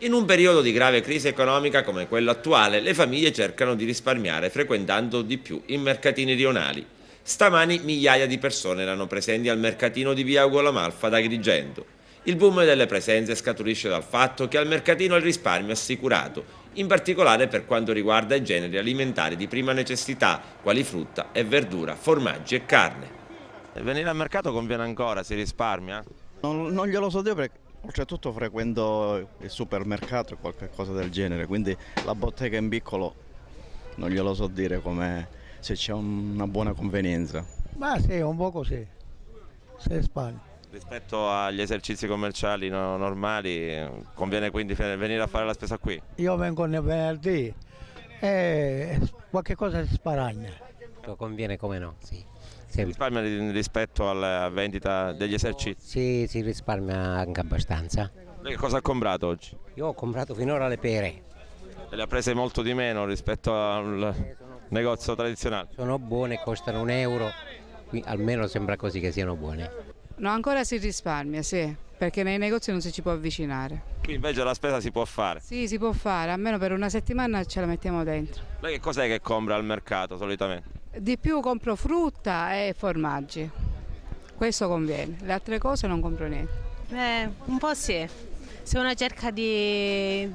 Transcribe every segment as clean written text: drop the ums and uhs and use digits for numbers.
In un periodo di grave crisi economica come quello attuale, le famiglie cercano di risparmiare frequentando di più i mercatini rionali. Stamani migliaia di persone erano presenti al mercatino di via Ugo La Malfa ad Agrigento. Il boom delle presenze scaturisce dal fatto che al mercatino il risparmio è assicurato, in particolare per quanto riguarda i generi alimentari di prima necessità, quali frutta e verdura, formaggi e carne. Venire al mercato conviene ancora, si risparmia? Non glielo so dire perché oltretutto frequento il supermercato o qualche cosa del genere, quindi la bottega in piccolo non glielo so dire come se c'è una buona convenienza. Ma sì, un po' così, si risparmia. Rispetto agli esercizi commerciali normali, conviene quindi venire a fare la spesa qui? Io vengo nel venerdì e qualche cosa si sparagna. Conviene come no, sì. Si risparmia rispetto alla vendita degli esercizi? Sì, si risparmia anche abbastanza. Lei che cosa ha comprato oggi? Io ho comprato finora le pere, E le ha prese molto di meno rispetto al negozio tradizionale? sono buone, costano 1 euro, almeno sembra così che siano buone. No, ancora si risparmia, sì, perché nei negozi non si ci può avvicinare. Qui invece la spesa si può fare. Sì, si può fare, almeno per una settimana ce la mettiamo dentro. Lei che cos'è che compra al mercato solitamente? Di più compro frutta e formaggi, questo conviene, le altre cose non compro niente. Un po' sì. Se uno cerca di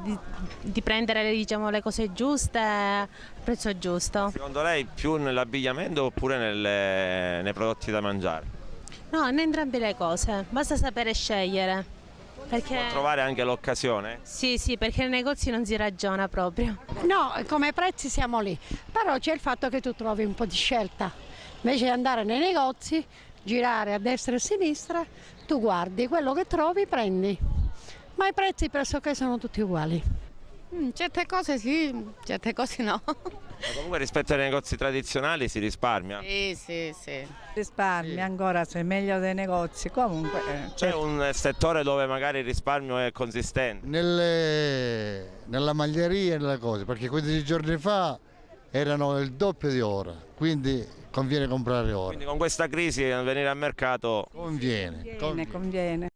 prendere, diciamo, le cose giuste al prezzo giusto. Secondo lei più nell'abbigliamento oppure nei prodotti da mangiare? No, in entrambe le cose, basta sapere scegliere. Perché... Può trovare anche l'occasione? Sì, sì, perché nei negozi non si ragiona proprio. No, come prezzi siamo lì, però c'è il fatto che tu trovi un po' di scelta. Invece di andare nei negozi, girare a destra e a sinistra, tu guardi quello che trovi, prendi. Ma i prezzi pressoché sono tutti uguali. Certe cose sì, certe cose no. Ma comunque rispetto ai negozi tradizionali si risparmia? Sì, sì, sì. Risparmia ancora, se è meglio dei negozi, comunque. C'è un settore dove magari il risparmio è consistente? Nella maglieria e nelle cose, perché 15 giorni fa erano il doppio di ora, quindi conviene comprare ora. Quindi con questa crisi venire al mercato Conviene. Conviene.